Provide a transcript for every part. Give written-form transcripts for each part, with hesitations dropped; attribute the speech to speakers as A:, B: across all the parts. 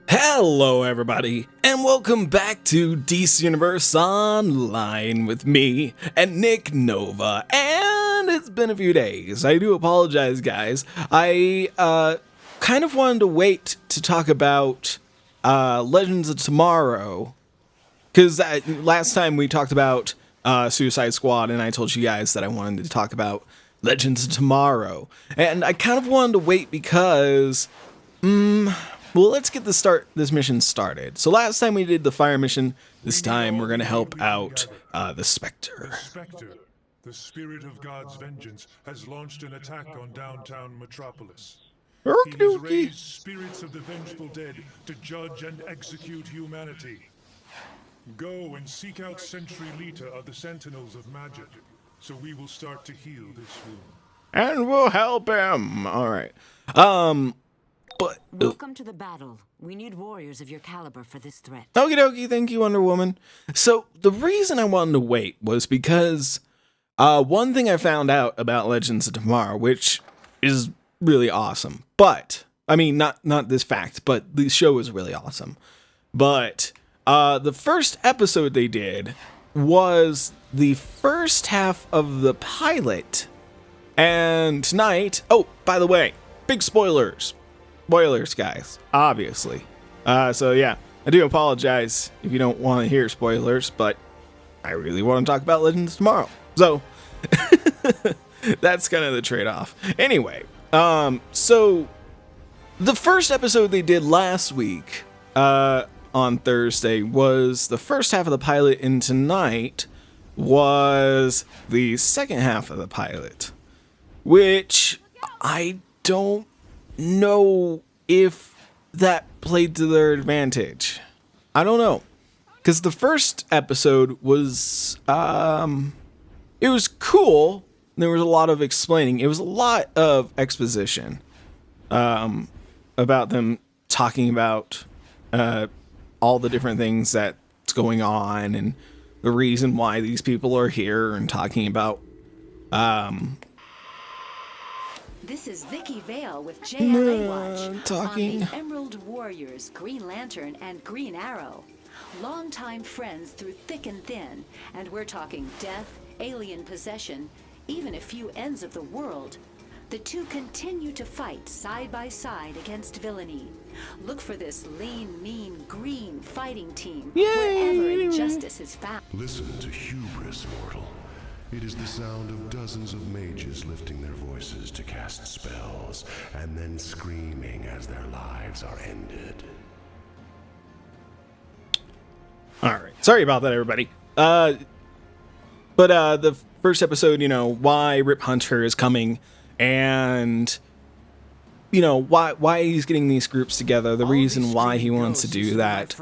A: Hello everybody, and welcome back to DC Universe Online with me and Nik Nova, and it's been a few days. I do apologize, guys. I kind of wanted to wait to talk about Legends of Tomorrow, because last time we talked about Suicide Squad, and I told you guys that I wanted to talk about Legends of Tomorrow, and I kind of wanted to wait because, well, let's get this mission started. So last time we did the fire mission. This time we're going to help out the Spectre.
B: The Spectre, the spirit of God's vengeance, has launched an attack on downtown Metropolis. He has raised spirits of the vengeful dead to judge and execute humanity. Go and seek out Sentry Lita of the Sentinels of Magic, so we will start to heal this wound.
A: And we'll help him. All right. But
C: welcome to the battle. We need warriors of your caliber for this threat.
A: Okie dokie, thank you, Wonder Woman. So the reason I wanted to wait was because one thing I found out about Legends of Tomorrow, which is really awesome. But I mean, not this fact, but the show is really awesome. But the first episode they did was the first half of the pilot. And tonight, oh, by the way, big spoilers. Spoilers, guys, obviously. So yeah, I do apologize if you don't want to hear spoilers, but I really want to talk about Legends tomorrow. So that's kind of the trade-off. Anyway, so the first episode they did last week on Thursday was the first half of the pilot, and tonight was the second half of the pilot, which I don't know if that played to their advantage. I don't know, because the first episode was it was cool. There was a lot of explaining. It was a lot of exposition about them talking about all the different things that's going on and the reason why these people are here, and talking about
C: This is Vicky Vale with JLA Watch
A: talking.
C: on the Emerald Warriors, Green Lantern, and Green Arrow. Longtime friends through thick and thin, and we're talking death, alien possession, even a few ends of the world. The two continue to fight side by side against villainy. Look for this lean, mean, green fighting team wherever injustice is found.
D: Listen to hubris, mortal. It is the sound of dozens of mages lifting their voices to cast spells, and then screaming as their lives are ended.
A: Alright, sorry about that, everybody. But the first episode, you know, why Rip Hunter is coming, and you know, why he's getting these groups together, the reason why he wants to do that.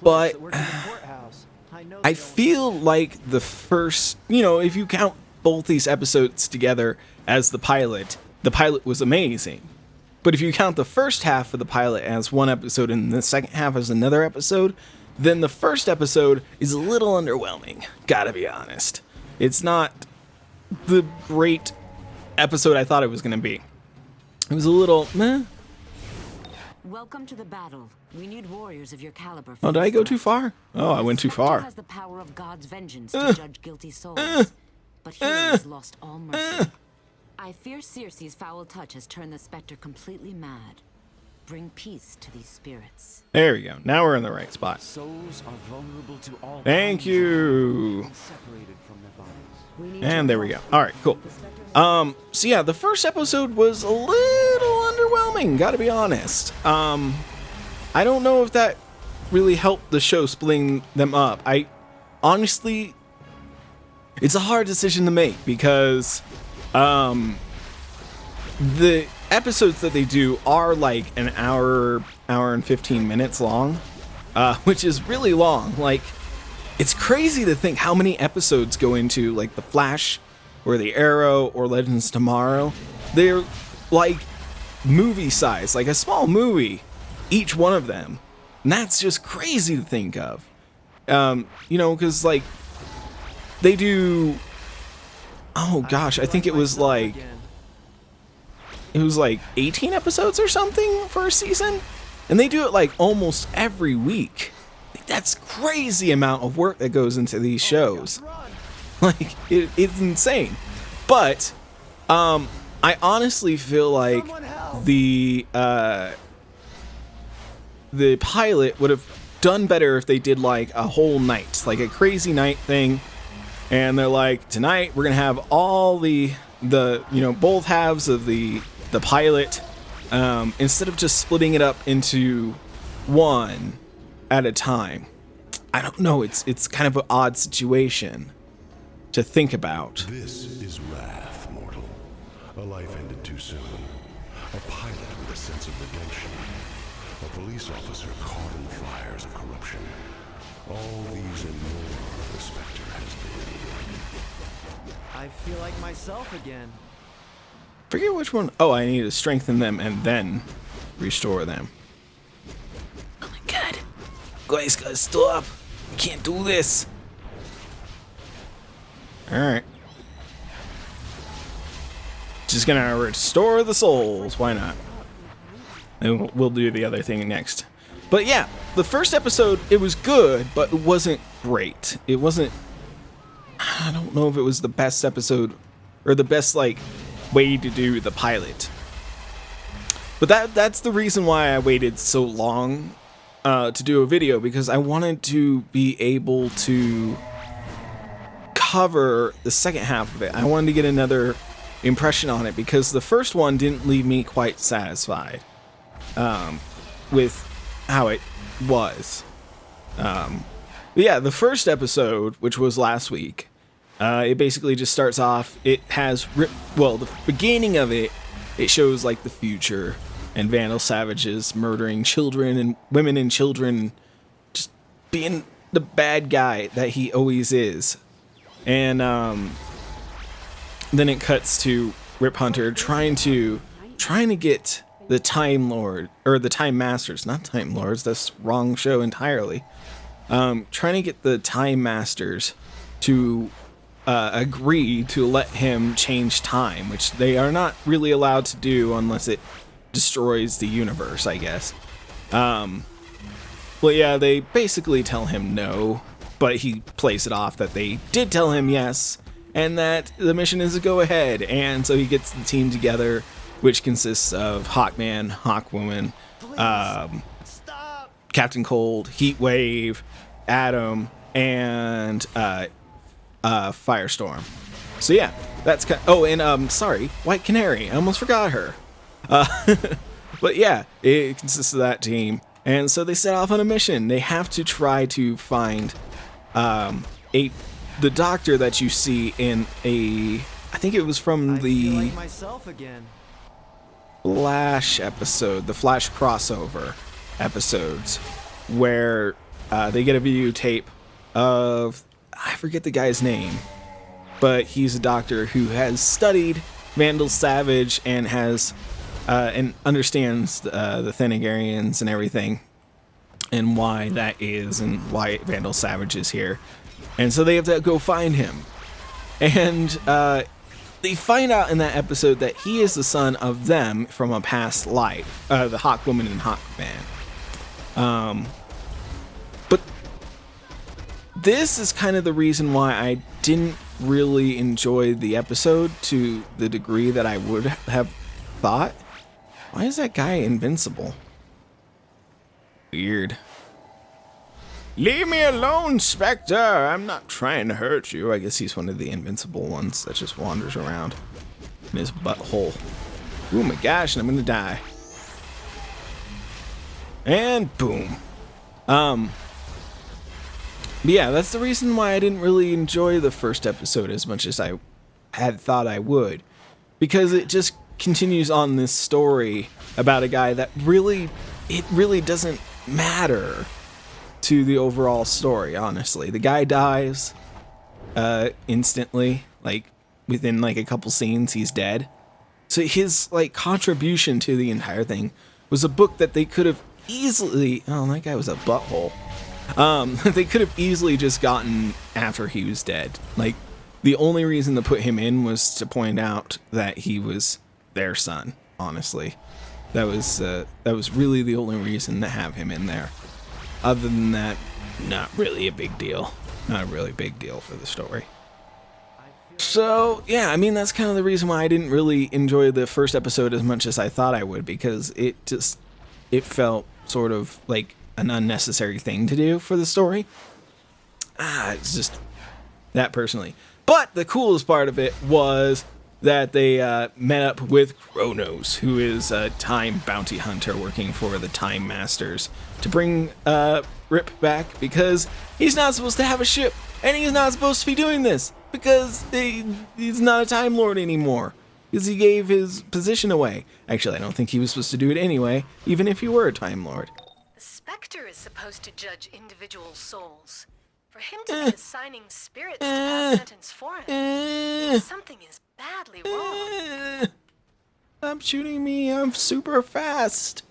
A: But I feel like the first, you know, if you count both these episodes together as the pilot was amazing. But if you count the first half of the pilot as one episode and the second half as another episode, then the first episode is a little underwhelming, gotta be honest. It's not the great episode I thought it was going to be. It was a little meh.
C: Welcome to the battle. We need warriors of your caliber.
A: Oh, did I go too far? Oh, I went too far.
C: Has the power of God's vengeance to judge guilty souls, but he has lost all mercy. I fear Circe's foul touch has turned the Spectre completely mad. Bring peace to these spirits.
A: There we go. Now we're in the right spot.
E: Souls are vulnerable to all.
A: Thank you.
E: Separated from their bodies.
A: And there we go. All right, cool. So yeah, the first episode was a little underwhelming, gotta be honest. I don't know if that really helped the show, splitting them up. I honestly, it's a hard decision to make because the episodes that they do are like an hour and 15 minutes long, which is really long. Like, it's crazy to think how many episodes go into like The Flash or The Arrow or Legends Tomorrow. They're like movie size, like a small movie, each one of them. And that's just crazy to think of. You know, because like they do, oh gosh, I think it was like it was like 18 episodes or something for a season, and they do it like almost every week. That's crazy amount of work that goes into these shows. Like it's insane. But I honestly feel like the pilot would have done better if they did like a whole night, like a crazy night thing. And they're like, tonight we're gonna have all the both halves of the pilot, instead of just splitting it up into one at a time. I don't know. It's kind of an odd situation to think about.
D: This is wrath, mortal. A life ended too soon. A pilot with a sense of redemption. A police officer caught in the fires of corruption. All these and more the Spectre has been.
E: I feel like myself again.
A: Forget which one. Oh, I need to strengthen them and then restore them. Oh my god. Guys, gotta stop. I can't do this. Alright. Just gonna restore the souls. Why not? And we'll do the other thing next. But yeah, the first episode, it was good, but it wasn't great. It wasn't... I don't know if it was the best episode or the best, like, way to do the pilot. But that's the reason why I waited so long to do a video, because I wanted to be able to cover the second half of it. I wanted to get another impression on it, because the first one didn't leave me quite satisfied with how it was. But yeah, the first episode, which was last week, it basically just starts off. It has the beginning of it. It shows like the future and Vandal Savages murdering children and women and children, just being the bad guy that he always is. And then it cuts to Rip Hunter trying to get the Time Lord, or the Time Masters, not Time Lords. That's wrong show entirely. Trying to get the Time Masters to agree to let him change time, which they are not really allowed to do unless it destroys the universe, I guess. Well, yeah, they basically tell him no, but he plays it off that they did tell him yes, and that the mission is a go ahead. And so he gets the team together, which consists of Hawkman, Hawkwoman, Captain Cold, Heatwave, Atom, and Firestorm. So yeah, that's sorry, White Canary. I almost forgot her. But yeah, it consists of that team, and so they set off on a mission. They have to try to find the doctor that you see in I think it was from the Flash episode, the Flash crossover episodes, where they get a videotape of, I forget the guy's name, but he's a doctor who has studied Vandal Savage and has and understands the Thanagarians and everything, and why that is, and why Vandal Savage is here. And so they have to go find him. And they find out in that episode that he is the son of them from a past life, the Hawkwoman and Hawkman. But this is kind of the reason why I didn't really enjoy the episode to the degree that I would have thought. Why is that guy invincible? Weird. Leave me alone, Spectre! I'm not trying to hurt you. I guess he's one of the invincible ones that just wanders around in his butthole. Oh my gosh, and I'm gonna die. And boom. But yeah, that's the reason why I didn't really enjoy the first episode as much as I had thought I would. Because it just continues on this story about a guy that really doesn't matter to the overall story, honestly. The guy dies instantly, like within like a couple scenes he's dead. So his like contribution to the entire thing was a book that they could have easily, oh, that guy was a butthole. They could have easily just gotten after he was dead. Like, the only reason to put him in was to point out that he was their son. honestly. That was really the only reason to have him in there. Other than that, not really a big deal. Not a really big deal for the story. So, yeah, I mean, that's kind of the reason why I didn't really enjoy the first episode as much as I thought I would, because it felt sort of like an unnecessary thing to do for the story. It's just that personally. But the coolest part of it was that they met up with Kronos, who is a time bounty hunter working for the Time Masters, to bring Rip back, because he's not supposed to have a ship, and he's not supposed to be doing this, because he's not a Time Lord anymore, because he gave his position away. Actually, I don't think he was supposed to do it anyway, even if he were a Time Lord.
F: The Spectre is supposed to judge individual souls. For him to be assigning spirits to pass sentence for him, means something is badly wrong.
A: Stop shooting me, I'm super fast.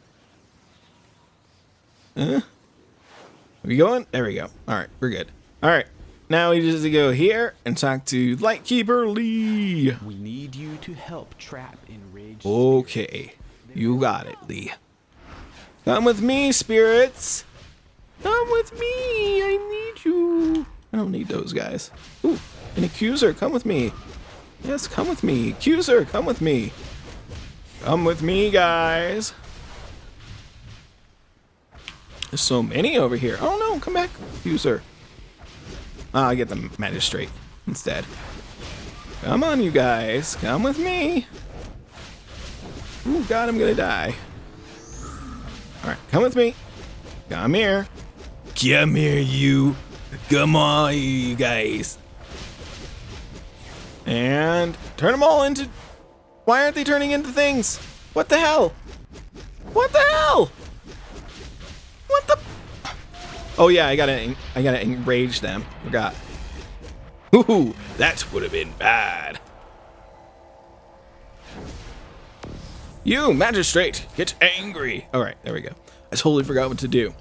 A: Are we going? There we go. Alright, we're good. Alright, now we just have to go here and talk to Lightkeeper Lee.
E: We need you to help trap enraged
A: Okay, you got it, Lee. Come with me, spirits. Come with me, I need you. I don't need those guys. Ooh, an accuser, come with me. Yes, come with me. Accuser, come with me. Come with me, guys. There's so many over here. Oh no, come back, accuser. I'll get the magistrate instead. Come on, you guys. Come with me. Ooh, God, I'm gonna die. Alright, come with me. Come here. Come here, you. Come on, you guys. And turn them all into... Why aren't they turning into things? What the hell? What the hell? What the... Oh yeah, I gotta enrage them. Forgot. Ooh, that would have been bad. You, magistrate, get angry. All right, there we go. I totally forgot what to do.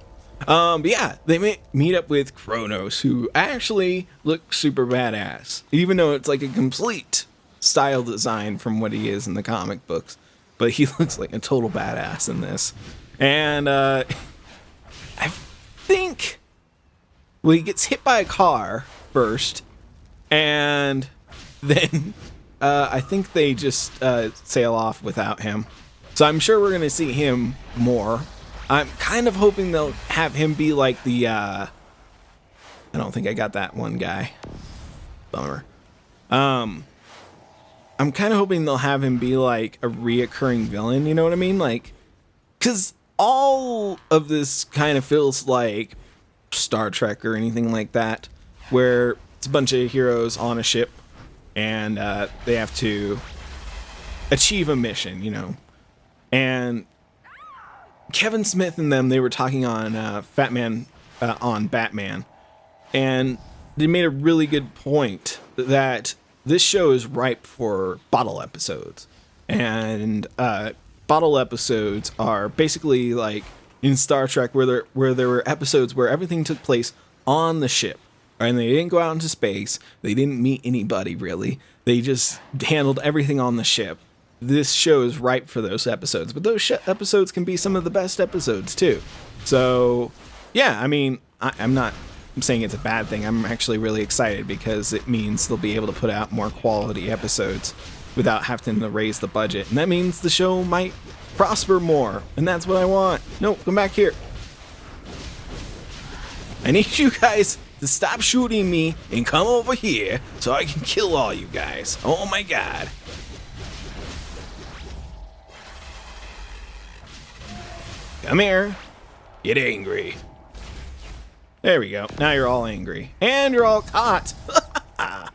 A: But yeah, they meet up with Kronos, who actually looks super badass, even though it's like a complete style design from what he is in the comic books. But he looks like a total badass in this. And I think, well, he gets hit by a car first, and then I think they just sail off without him. So I'm sure we're gonna see him more. I'm kind of hoping they'll have him be like the, I don't think I got that one guy. Bummer. I'm kind of hoping they'll have him be like a reoccurring villain, you know what I mean? Like, cause all of this kind of feels like Star Trek or anything like that, where it's a bunch of heroes on a ship and they have to achieve a mission, you know, and Kevin Smith and them, they were talking on on Batman, and they made a really good point that this show is ripe for bottle episodes. And bottle episodes are basically like in Star Trek, where there were episodes where everything took place on the ship, and they didn't go out into space. They didn't meet anybody really. They just handled everything on the ship. This show is ripe for those episodes, but those episodes can be some of the best episodes too. So, yeah, I mean, I'm not saying it's a bad thing. I'm actually really excited because it means they'll be able to put out more quality episodes without having to raise the budget. And that means the show might prosper more, and that's what I want. No, come back here. I need you guys to stop shooting me and come over here so I can kill all you guys. Oh my God. Come here. Get angry. There we go. Now you're all angry. And you're all caught. But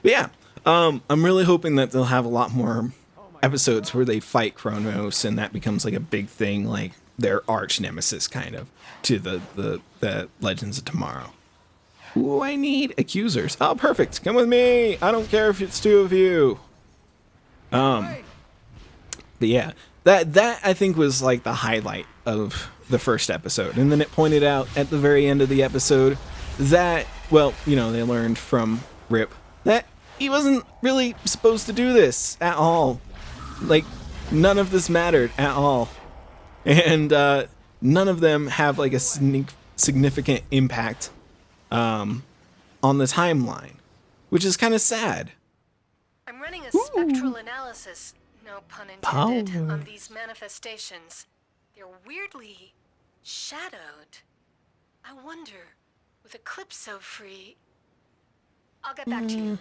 A: yeah, I'm really hoping that they'll have a lot more episodes where they fight Kronos, and that becomes like a big thing, like their arch nemesis kind of to the Legends of Tomorrow. Ooh, I need accusers. Oh, perfect. Come with me. I don't care if it's two of you. But yeah, that I think was like the highlight of the first episode. And then it pointed out at the very end of the episode that, well, you know, they learned from Rip that he wasn't really supposed to do this at all. Like, none of this mattered at all. And none of them have like a significant impact on the timeline, which is kind of sad.
F: I'm running a spectral analysis, no pun intended, on these manifestations. They're weirdly shadowed. I wonder, with Eclipse so free... I'll get back to you.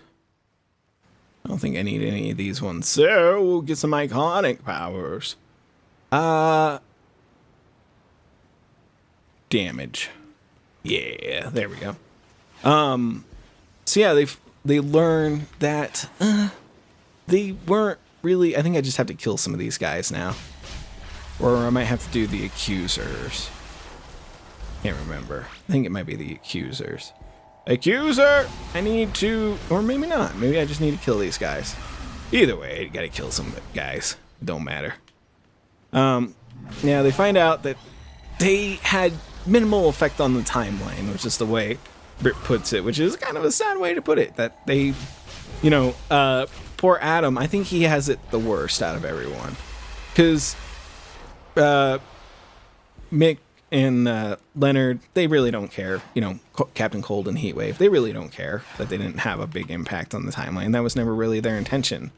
A: I don't think I need any of these ones, so we'll get some iconic powers. Damage. Yeah, there we go. So yeah, they learn that they weren't really... I think I just have to kill some of these guys now. Or I might have to do the accusers. Can't remember. I think it might be the accusers. Accuser! I need to... Or maybe not. Maybe I just need to kill these guys. Either way, I gotta kill some guys. It don't matter. Yeah, they find out that they had minimal effect on the timeline, which is the way Rip puts it, which is kind of a sad way to put it. That they, you know, poor Adam, I think he has it the worst out of everyone. Because Mick and Leonard, they really don't care. You know, Captain Cold and Heatwave, they really don't care that they didn't have a big impact on the timeline. That was never really their intention,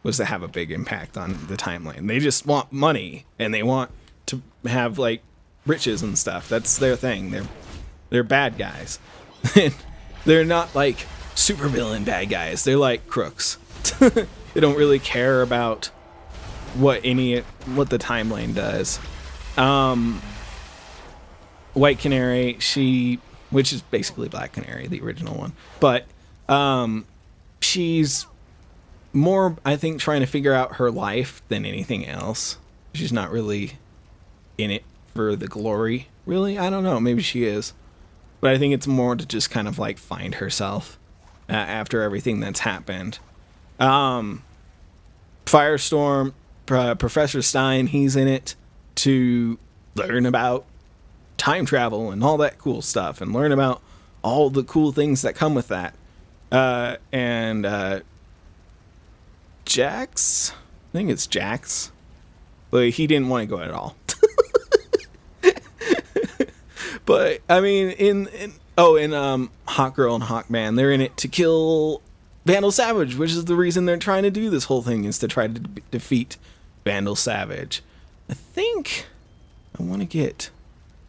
A: was to have a big impact on the timeline. They just want money, and they want to have, like, riches and stuff. That's their thing. They're bad guys. They're not, like, supervillain bad guys. They're like crooks. They don't really care about what the timeline does. White Canary, which is basically Black Canary, the original one, but she's more, I think, trying to figure out her life than anything else. She's not really in it for the glory, really. I don't know, maybe she is, but I think it's more to just kind of like find herself after everything that's happened. Firestorm, Professor Stein, he's in it to learn about time travel and all that cool stuff, and learn about all the cool things that come with that. And Jax, I think it's Jax, but he didn't want to go at all. But I mean, in Hawk Girl and Hawkman, they're in it to kill Vandal Savage, which is the reason they're trying to do this whole thing, is to try to defeat Vandal Savage. I think I want to get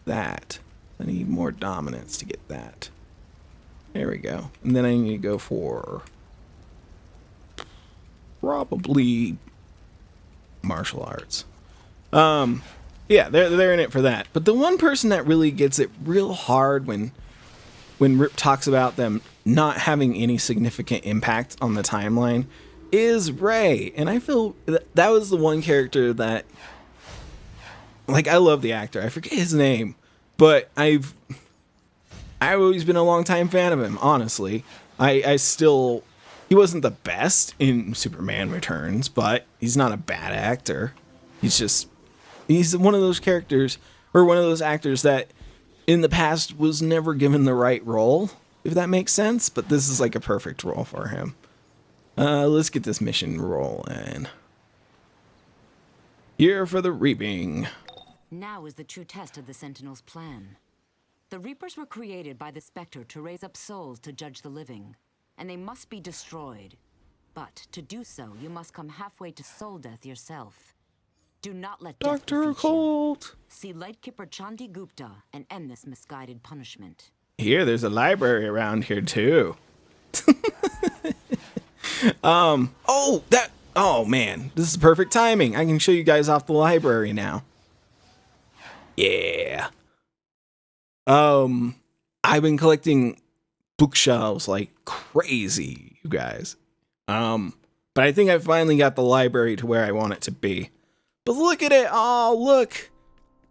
A: that. I need more dominance to get that. There we go. And then I need to go for probably martial arts. Yeah, they're in it for that. But the one person that really gets it real hard when Rip talks about them not having any significant impact on the timeline is Ray. And I feel that was the one character that, like, I love the actor. I forget his name, but I've always been a long-time fan of him, honestly. He wasn't the best in Superman Returns, but he's not a bad actor. He's one of those characters, or one of those actors that in the past was never given the right role, if that makes sense, but this is like a perfect role for him. Let's get this mission rolling. Here for the reaping.
G: Now is the true test of the Sentinel's plan. The Reapers were created by the Spectre to raise up souls to judge the living, and they must be destroyed. But to do so, you must come halfway to soul death yourself. Do not let death
A: Dr. Colt.
G: See Lightkeeper Chandi Gupta and end this misguided punishment.
A: Here, there's a library around here too. Oh man, this is perfect timing. I can show you guys off the library now. Yeah. I've been collecting bookshelves like crazy, you guys. But I think I finally got the library to where I want it to be. But look at it. Oh, look.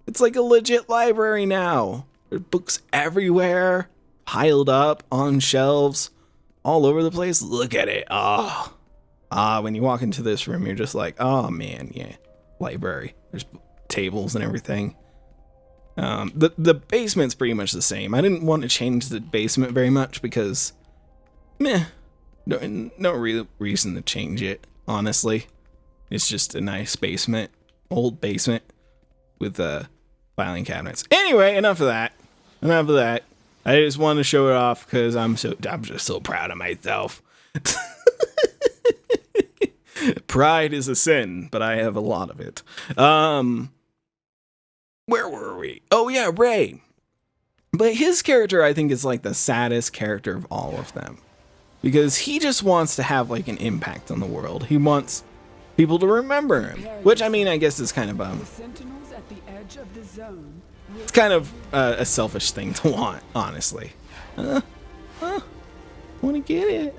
A: It's like a legit library now. There's books everywhere, piled up on shelves all over the place. Look at it. When you walk into this room, you're just like, oh man, yeah, library. There's tables and everything. The basement's pretty much the same. I didn't want to change the basement very much because, no real reason to change it, honestly. It's just a nice basement, old basement with filing cabinets. Anyway, enough of that. I just wanted to show it off because I'm just so proud of myself. Pride is a sin, but I have a lot of it. Where were we? Oh yeah, Ray. But his character, I think, is like the saddest character of all of them. Because he just wants to have like an impact on the world. He wants people to remember him. Which, I mean, I guess is kind of it's kind of a selfish thing to want, honestly. Want to get it.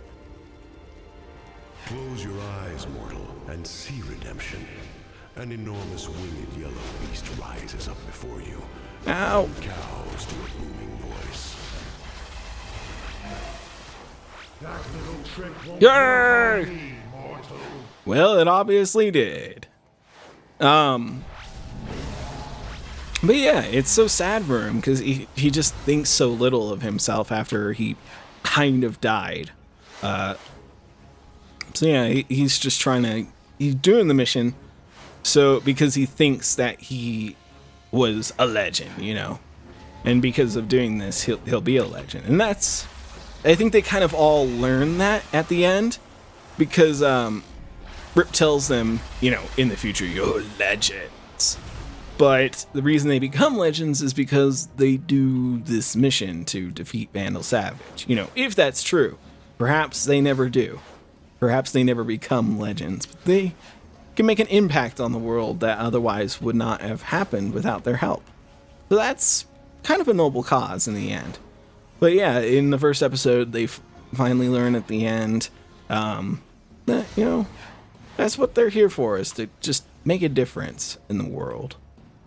D: Close your eyes, mortal, and see redemption. An enormous winged yellow beast rises up before you.
A: Ow.
D: Cows to a booming voice.
B: That little trick won't
A: Yay!
B: work on me, mortal.
A: Well, it obviously did. But yeah, it's so sad for him because he just thinks so little of himself after he kind of died. So yeah, he's just he's doing the mission because he thinks that he was a legend, you know, and because of doing this, he'll be a legend. And I think they kind of all learn that at the end because Rip tells them, you know, in the future, you're legends. But the reason they become legends is because they do this mission to defeat Vandal Savage. You know, if that's true, perhaps they never do. Perhaps they never become legends, but they can make an impact on the world that otherwise would not have happened without their help. So that's kind of a noble cause in the end. But yeah, in the first episode, they finally learn at the end that, you know, that's what they're here for, is to just make a difference in the world.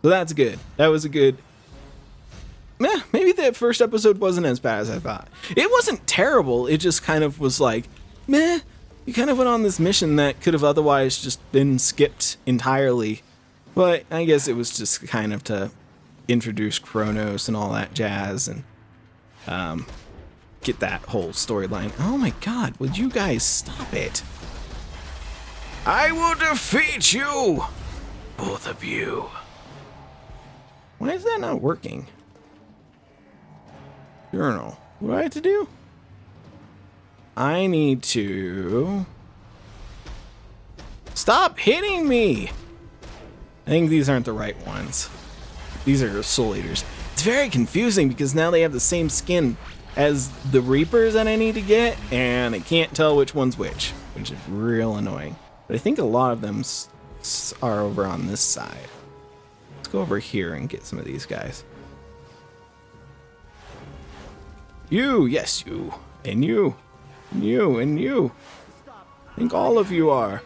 A: So that's good. That was a good... maybe that first episode wasn't as bad as I thought. It wasn't terrible. It just kind of was like, meh. You kind of went on this mission that could have otherwise just been skipped entirely. But I guess it was just kind of to introduce Kronos and all that jazz and get that whole storyline. Oh my god, would you guys stop it? I will defeat you! Both of you. Why is that not working? Journal. What do I have to do? I need to... Stop hitting me! I think these aren't the right ones. These are Soul Eaters. It's very confusing because now they have the same skin as the Reapers that I need to get, and I can't tell which one's which is real annoying. But I think a lot of them are over on this side. Let's go over here and get some of these guys. You! Yes, you! And you! You and you. I think all of you are.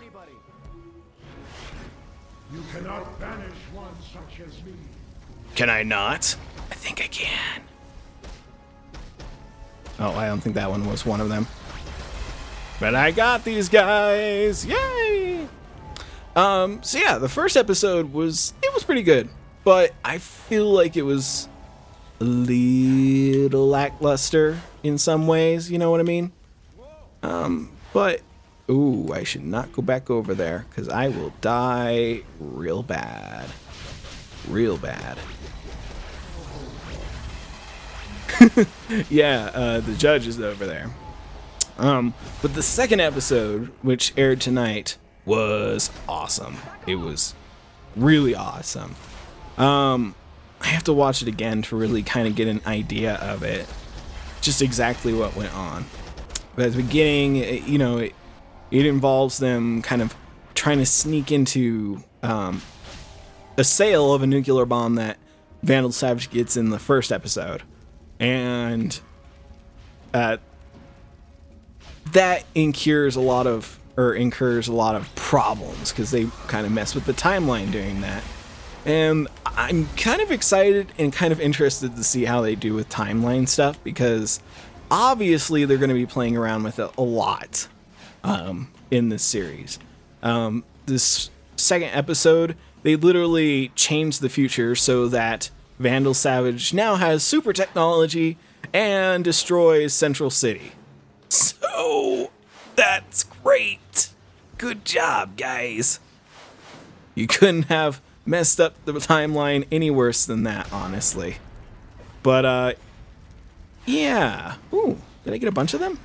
B: You cannot banish one such as me.
A: Can I not? I think I can. Oh, I don't think that one was one of them. But I got these guys. Yay! So yeah, the first episode was pretty good, but I feel like it was a little lackluster in some ways, you know what I mean? But, ooh, I should not go back over there, because I will die real bad. Real bad. Yeah, the judge is over there. But the second episode, which aired tonight, was awesome. It was really awesome. I have to watch it again to really kind of get an idea of it. Just exactly what went on. But at the beginning, you know, it involves them kind of trying to sneak into a sale of a nuclear bomb that Vandal Savage gets in the first episode. And that incurs a lot of problems because they kind of mess with the timeline doing that. And I'm kind of excited and kind of interested to see how they do with timeline stuff, because obviously they're going to be playing around with it a lot in this series. This second episode, they literally changed the future so that Vandal Savage now has super technology and destroys Central City. So that's great. Good job, guys. You couldn't have messed up the timeline any worse than that, honestly. But, yeah. Ooh, did I get a bunch of them?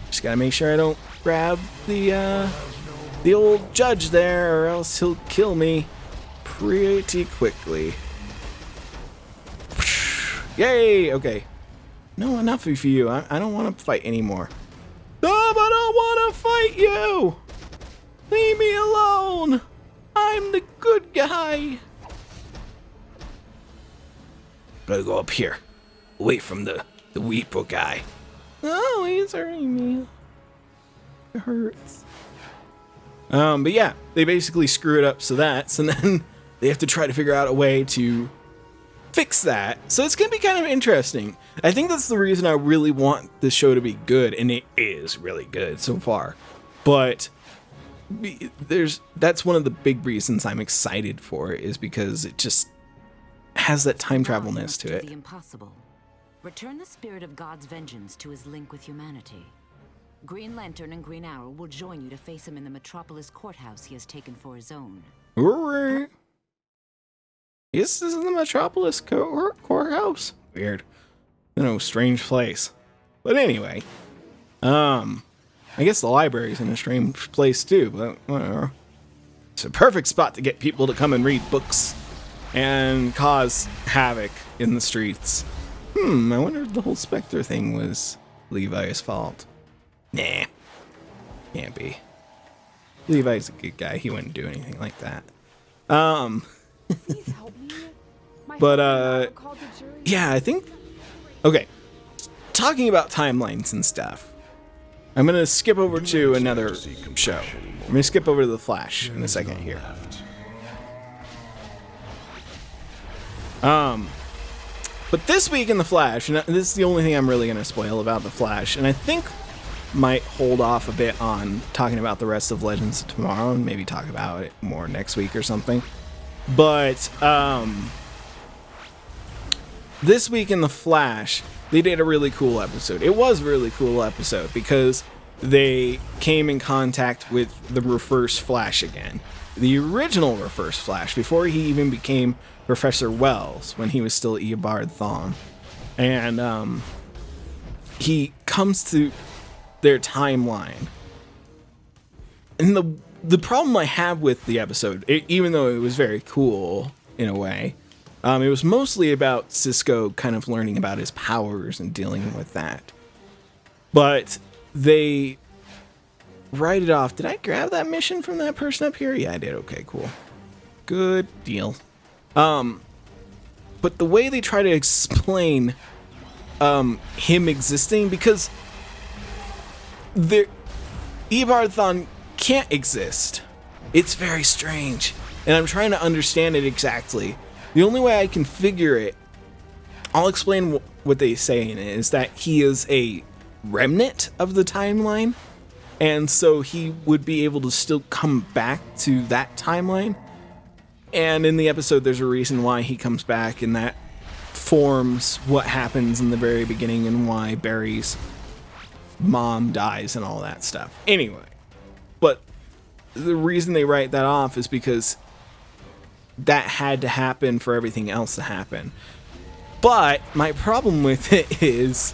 A: Just gotta make sure I don't grab the old judge there, or else he'll kill me pretty quickly. Yay! Okay. No, enough for you. I don't want to fight anymore. I don't want to fight you! Leave me alone! I'm the good guy! Gotta go up here. Away from the Weeper guy. Oh, he's hurting me. It hurts. But yeah, they basically screw it up so then they have to try to figure out a way to fix that. So it's gonna be kind of interesting. I think that's the reason I really want the show to be good, and it is really good so far. But that's one of the big reasons I'm excited for it, is because it just has that time travelness to it.
G: The impossible. Return the spirit of God's vengeance to his link with humanity. Green Lantern and Green Arrow will join you to face him in the Metropolis courthouse he has taken for his own.
A: Alright. This is the Metropolis courthouse. Weird. Strange place. But anyway, I guess the library's in a strange place too, but whatever. It's a perfect spot to get people to come and read books and cause havoc in the streets. I wonder if the whole Spectre thing was Levi's fault. Nah. Can't be. Levi's a good guy. He wouldn't do anything like that.
H: Please help me.
A: But, yeah, I think... Okay. Talking about timelines and stuff, I'm going to skip over to another show. I'm going to skip over to The Flash in a second here. But this week in The Flash, and this is the only thing I'm really going to spoil about The Flash, and I think might hold off a bit on talking about the rest of Legends of Tomorrow and maybe talk about it more next week or something. But this week in The Flash, they did a really cool episode. It was a really cool episode because they came in contact with the Reverse Flash again. The original Reverse Flash, before he even became Professor Wells, when he was still Eobard Thawne. And he comes to their timeline. And the problem I have with the episode, even though it was very cool in a way, it was mostly about Cisco kind of learning about his powers and dealing with that. But they write it off. Did I grab that mission from that person up here? Yeah, I did. Okay, cool. Good deal. But the way they try to explain him existing, because Eobard Thawne can't exist. It's very strange. And I'm trying to understand it exactly. The only way I can figure it, I'll explain what they say in it, is that he is a remnant of the timeline. And so he would be able to still come back to that timeline. And in the episode, there's a reason why he comes back, and that forms what happens in the very beginning and why Barry's mom dies and all that stuff. Anyway, but the reason they write that off is because that had to happen for everything else to happen. But my problem with it is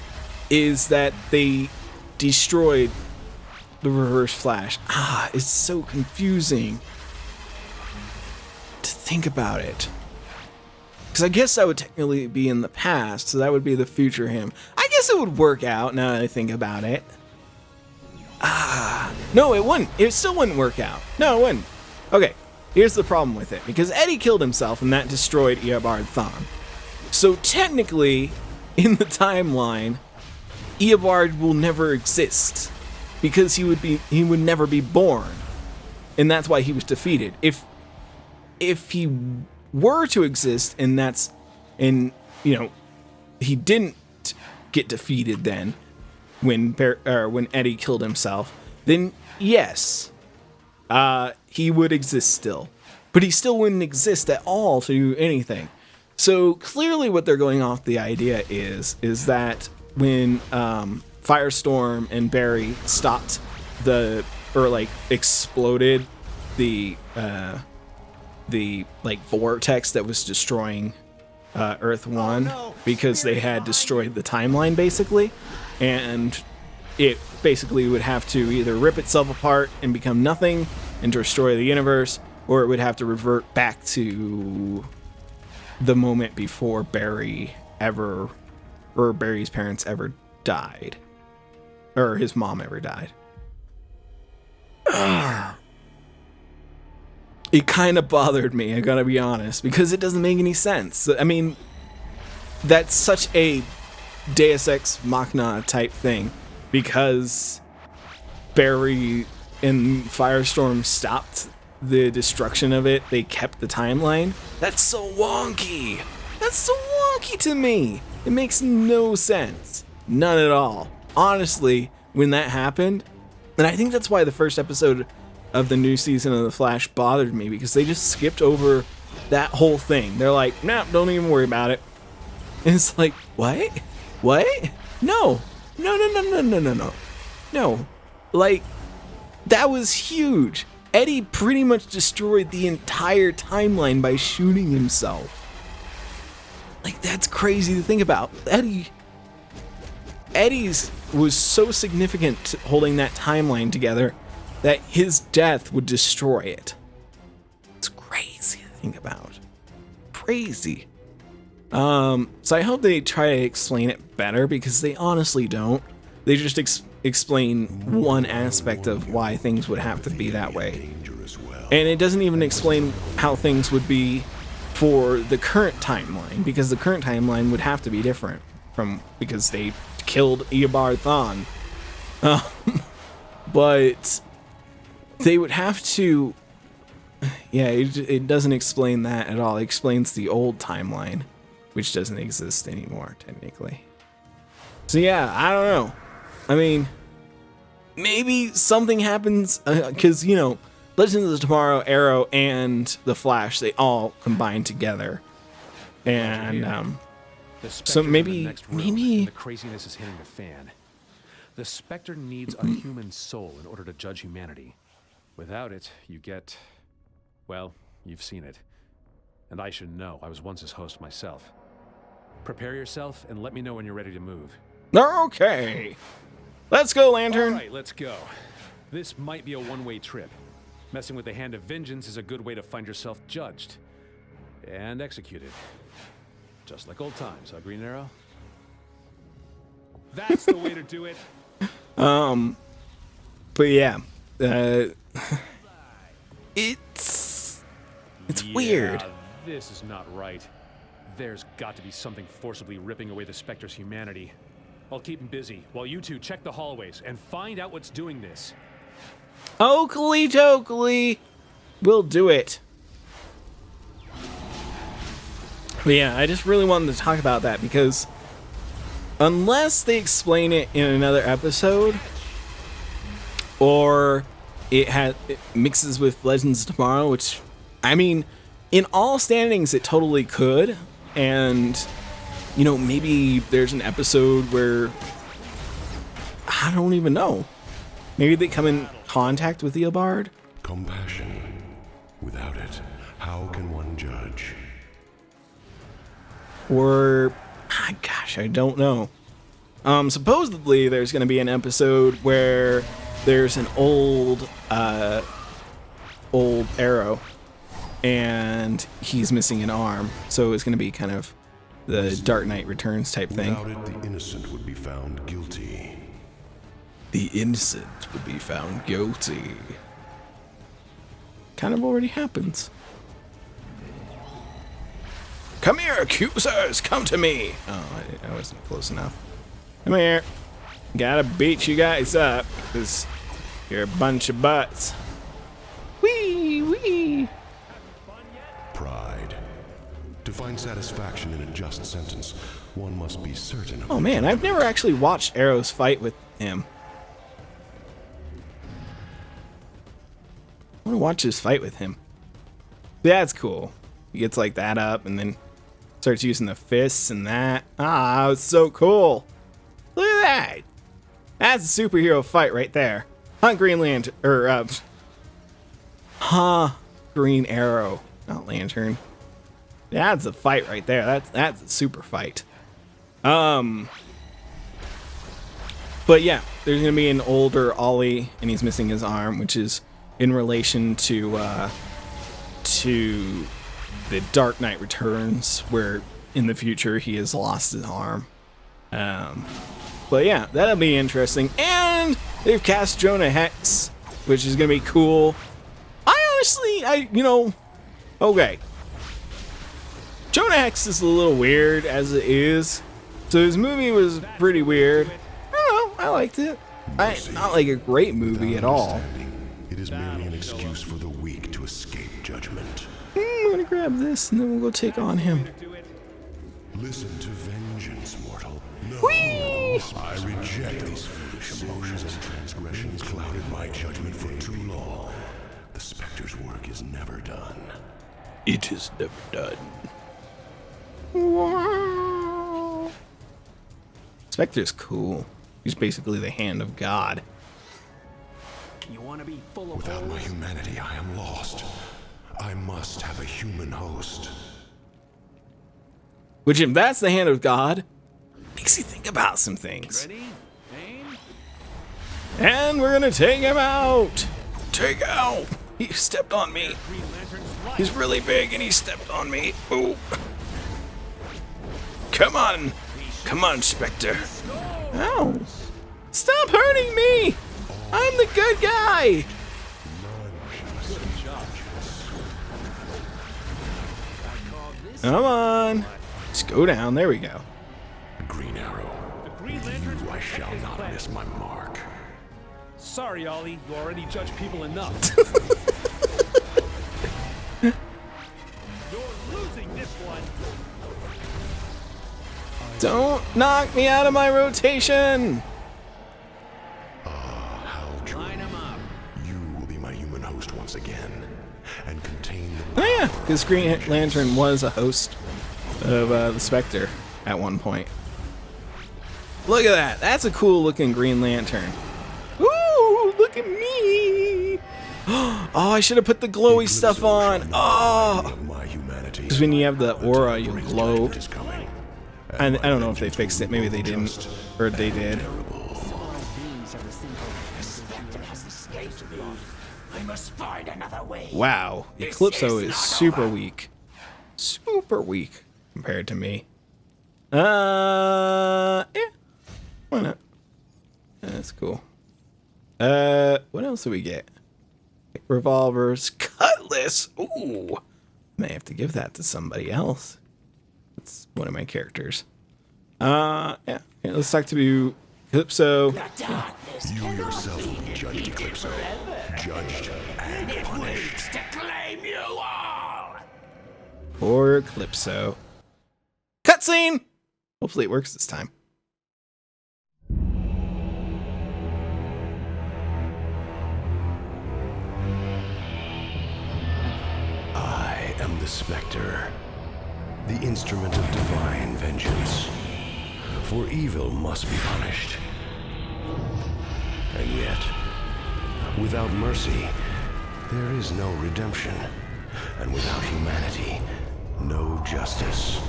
A: that they destroyed the Reverse Flash. It's so confusing to think about it. Because I guess that would technically be in the past, so that would be the future him. I guess it would work out now that I think about it. No, it wouldn't. It still wouldn't work out. No, it wouldn't. Okay, here's the problem with it. Because Eddie killed himself, and that destroyed Eobard Thawne. So technically, in the timeline, Eobard will never exist. Because he would never be born. And that's why he was defeated. If he were to exist, and he didn't get defeated then when Eddie killed himself, then yes, he would exist still. But he still wouldn't exist at all to do anything. So clearly what they're going off the idea is that when Firestorm and Barry stopped exploded the the like vortex that was destroying Earth 1 because they had destroyed the timeline basically, and it basically would have to either rip itself apart and become nothing and destroy the universe, or it would have to revert back to the moment before Barry's parents ever died, or his mom ever died. It kind of bothered me, I gotta be honest, because it doesn't make any sense. I mean, that's such a Deus Ex Machina type thing, because Barry and Firestorm stopped the destruction of it. They kept the timeline. That's so wonky. That's so wonky to me. It makes no sense. None at all. Honestly, when that happened, and I think that's why the first episode of the new season of The Flash bothered me, because they just skipped over that whole thing. They're like, nah, don't even worry about it. And it's like, what? What? No. No. Like, that was huge. Eddie pretty much destroyed the entire timeline by shooting himself. Like, that's crazy to think about. Eddie's was so significant to holding that timeline together that his death would destroy it. It's crazy to think about. Crazy. So I hope they try to explain it better, because they honestly don't. They just explain one aspect of why things would have to be that way. And it doesn't even explain how things would be for the current timeline, because the current timeline would have to be different because they killed Eobard Thawne. But they would have to... Yeah, it doesn't explain that at all. It explains the old timeline, which doesn't exist anymore, technically. So yeah, I don't know. I mean, maybe something happens, because, you know, Legends of Tomorrow, Arrow, and The Flash, they all combine together. And, so maybe...
H: The craziness is hitting the fan. The Spectre needs a human soul in order to judge humanity. Without it, you get... well, you've seen it. And I should know. I was once his host myself. Prepare yourself and let me know when you're ready to move.
A: Okay. Let's go, Lantern.
H: All right, let's go. This might be a one-way trip. Messing with the Hand of Vengeance is a good way to find yourself judged and executed. Just like old times, huh, Green Arrow? That's the way to do it.
A: But yeah, it's weird.
H: This is not right. There's got to be something forcibly ripping away the Spectre's humanity. I'll keep him busy while you two check the hallways and find out what's doing this.
A: Oakley dokley. We'll do it. But yeah, I just really wanted to talk about that, because unless they explain it in another episode, or it mixes with Legends of Tomorrow, which, I mean, in all standings, it totally could. And, you know, maybe there's an episode where, I don't even know. Maybe they come in contact with Eobard.
D: Compassion. Without it, how can one judge?
A: Or, gosh, I don't know. Supposedly there's going to be an episode where there's an old Arrow, and he's missing an arm. So it's going to be kind of the Dark Knight Returns type thing.
D: Without it, the innocent would be found guilty.
A: The innocent would be found guilty. Kind of already happens. Come here, accusers! Come to me! Oh, I wasn't close enough. Come here. Gotta beat you guys up, because you're a bunch of butts. Wee, wee!
D: Pride. To find satisfaction in a just sentence, one must be certain of...
A: Oh man, I've never actually watched Arrow's fight with him. I want to watch his fight with him. That's cool. He gets like that up and then starts using the fists and that. Ah, it's so cool. Look at that. That's a superhero fight right there. Green Lantern, Green Arrow. not lantern. That's a fight right there. That's a super fight. But yeah, there's gonna be an older Ollie, and he's missing his arm, which is in relation to the Dark Knight Returns, where in the future he has lost his arm. But yeah, that'll be interesting. And they've cast Jonah Hex, which is gonna be cool. Okay. Jonah Hex is a little weird as it is. So his movie was pretty weird. I don't know, I liked it. Not like a great movie at all.
D: It is merely an excuse for the weak to escape judgment.
A: I'm gonna grab this and then we'll go take on him.
D: Listen to vengeance, mortal. No,
A: Whee!
D: I reject these foolish emotions and transgressions clouded my judgment for too long. The Spectre's work is never done.
A: It is never done. Wow. Spectre's cool. He's basically the hand of God.
E: You want to be full of
D: Without my
E: holes?
D: humanity, I am lost. I must have a human host.
A: Which, if that's the hand of God, makes you think about some things.
H: Ready? Aim.
A: And we're gonna take him out. Take out. He stepped on me.
H: Green Lantern's light.
A: He's really big and he stepped on me. Ooh. Come on. Come on, Spectre. Ow. Stop hurting me. I'm the good guy. Come on. Let's go down. There we go.
D: Green Arrow.
H: The Green Lantern's
D: You, I
H: light
D: shall
H: is
D: not
H: planted.
D: miss my mark.
H: Sorry, Ollie. You already judge people enough. You're losing this one.
A: Don't knock me out of my rotation.
H: Line them up.
D: You will be my human host once again, and contain the
A: Oh yeah, because Green Lantern was a host of the Spectre at one point. Look at that. That's a cool looking Green Lantern. Ooh, look at me. Oh, I should have put the glowy stuff on. Oh,
D: of my humanity.
A: because when you have the aura, you
D: Great
A: glow.
D: judgment is coming.
A: I don't know if they fixed it. Maybe they didn't. Or they did. Wow. Eclipso is super weak. Super weak compared to me. Yeah. Why not? That's cool. What else do we get? Revolvers. Cutlass. Ooh. May have to give that to somebody else. That's one of my characters. Yeah. Let's talk to Eclipso.
D: You yourself will be judged, Eclipso. Judged and punished.
A: Poor Eclipso. Cutscene! Hopefully it works this time.
D: I am the Spectre, the instrument of divine vengeance. For evil must be punished. And yet, without mercy, there is no redemption. And without humanity, no justice.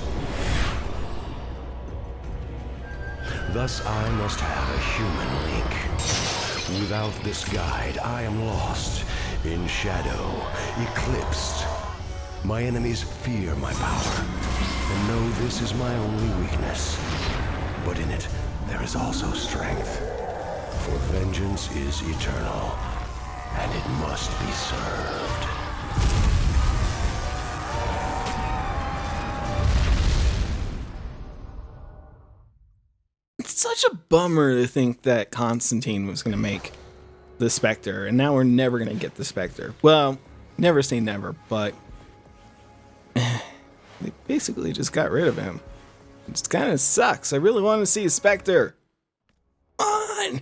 D: Thus, I must have a human link. Without this guide, I am lost, in shadow, eclipsed. My enemies fear my power, and know this is my only weakness. But in it, there is also strength. For vengeance is eternal, and it must be served.
A: It's such a bummer to think that Constantine was going to make the Spectre, and now we're never going to get the Spectre. Well, never say never, but they basically just got rid of him. It just kind of sucks. I really want to see a Spectre. Come on!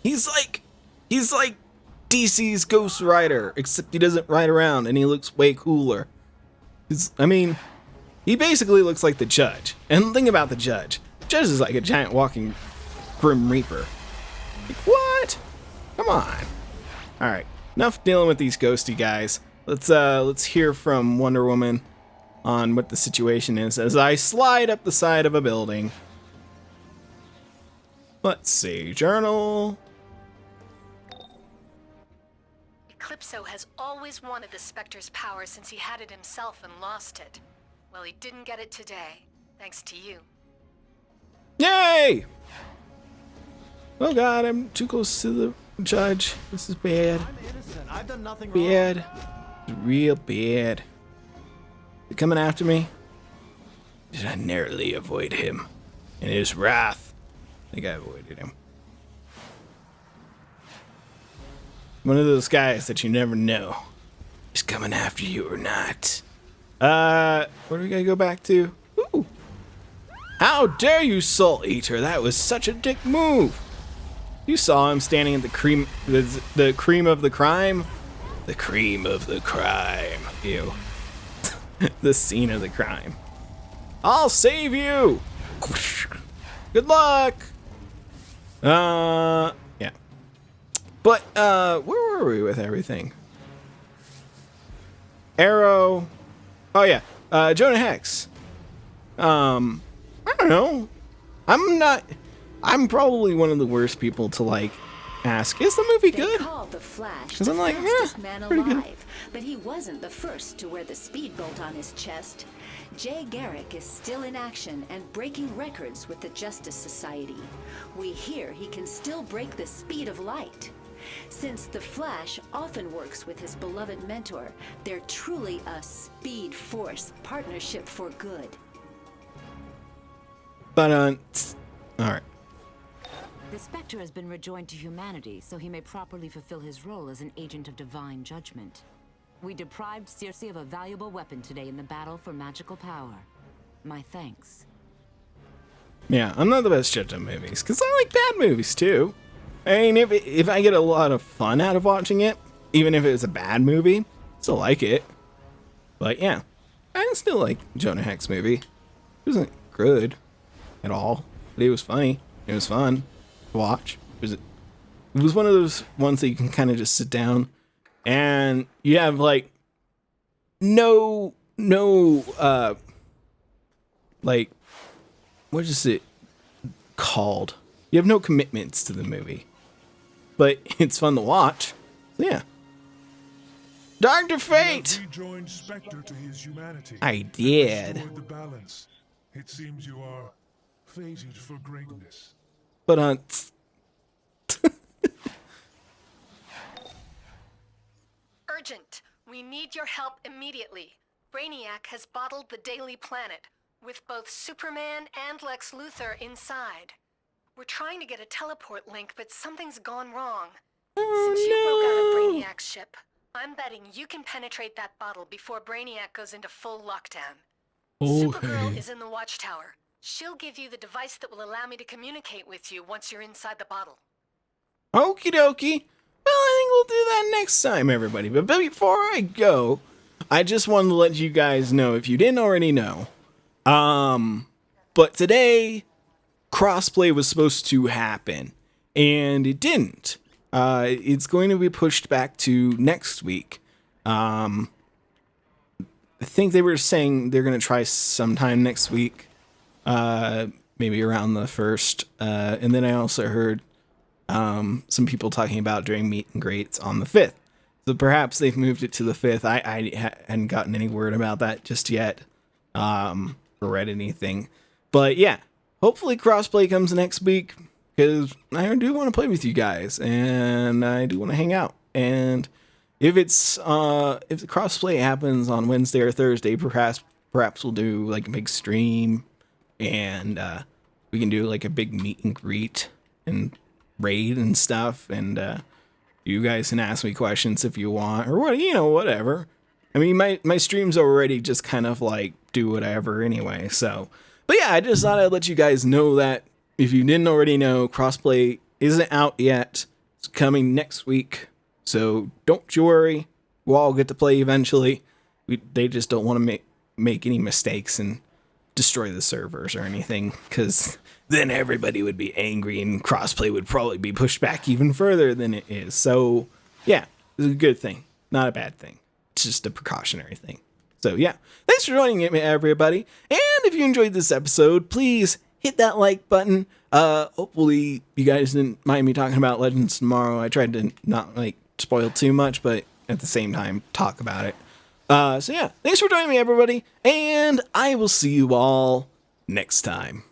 A: He's like DC's Ghost Rider, except he doesn't ride around and he looks way cooler. He basically looks like the Judge. And think about the Judge. Judge is like a giant walking Grim Reaper. Like, what? Come on. Alright, enough dealing with these ghosty guys. let's hear from Wonder Woman on what the situation is as I slide up the side of a building. Let's see, journal.
F: Eclipso has always wanted the Spectre's power since he had it himself and lost it. Well, he didn't get it today, thanks to you.
A: Yay! Oh god, I'm too close to the judge. This is bad.
E: I'm innocent. I've done nothing
A: Bad. Real bad. They're coming after me? Did I narrowly avoid him? In his wrath, I think I avoided him. One of those guys that you never know. He's coming after you or not. What are we gonna go back to? Ooh. How dare you, Soul Eater? That was such a dick move. You saw him standing at the cream of the crime? The cream of the crime. Ew. The scene of the crime. I'll save you! Good luck! Yeah. But, where were we with everything? Arrow. Oh, yeah. Jonah Hex. I don't know. I'm probably one of the worst people to, like, ask, is the movie good?
C: They called the Flash
A: 'Cause I'm like,
C: fastest man
A: pretty good.
C: alive, but he wasn't the first to wear the speedboat on his chest. Jay Garrick is still in action and breaking records with the Justice Society. We hear he can still break the speed of light. Since the Flash often works with his beloved mentor, they're truly a Speed Force partnership for good.
A: But, alright.
G: The Spectre has been rejoined to humanity, so he may properly fulfill his role as an agent of divine judgment. We deprived Circe of a valuable weapon today in the battle for magical power. My thanks.
A: Yeah, I'm not the best judge of movies, because I like bad movies, too. I mean, if I get a lot of fun out of watching it, even if it's a bad movie, still like it. But, yeah, I still like Jonah Hex movie. It wasn't good at all, but it was funny. It was fun to watch. It was one of those ones that you can kind of just sit down and you have like no like, what is it called? You have no commitments to the movie, but it's fun to watch. So yeah. Dr. Fate!
B: You rejoined Spectre to his humanity.
A: I did.
B: Restored the balance. It seems you are fated for greatness.
A: But
F: Urgent. We need your help immediately. Brainiac has bottled the Daily Planet, with both Superman and Lex Luthor inside. We're trying to get a teleport link, but something's gone wrong. Since you broke out of Brainiac's ship, I'm betting you can penetrate that bottle before Brainiac goes into full lockdown. Supergirl is in the watchtower. She'll give you the device that will allow me to communicate with you once you're inside the bottle.
A: Okie dokie. Well, I think we'll do that next time, everybody. But before I go, I just wanted to let you guys know, if you didn't already know, but today, Crossplay was supposed to happen, and it didn't. It's going to be pushed back to next week. I think they were saying they're going to try sometime next week, maybe around the 1st. And then I also heard some people talking about doing meet and greets on the 5th. So perhaps they've moved it to the 5th. I hadn't gotten any word about that just yet, or read anything. But yeah, hopefully Crossplay comes next week, because I do want to play with you guys, and I do want to hang out. And if the Crossplay happens on Wednesday or Thursday, perhaps we'll do like a big stream, and we can do like a big meet and greet and raid and stuff, and you guys can ask me questions if you want, or what, whatever. I mean, my streams already just kind of like do whatever anyway, so. But yeah, I just thought I'd let you guys know that if you didn't already know, Crossplay isn't out yet. It's coming next week, so don't you worry. We'll all get to play eventually. They just don't want to make any mistakes and destroy the servers or anything, because then everybody would be angry and Crossplay would probably be pushed back even further than it is. So yeah, it's a good thing, not a bad thing. just a precautionary thing. So yeah, thanks for joining me, everybody. And if you enjoyed this episode, please hit that like button. Hopefully you guys didn't mind me talking about Legends tomorrow. I tried to not like spoil too much, but at the same time talk about it. So yeah, thanks for joining me, everybody, and I will see you all next time.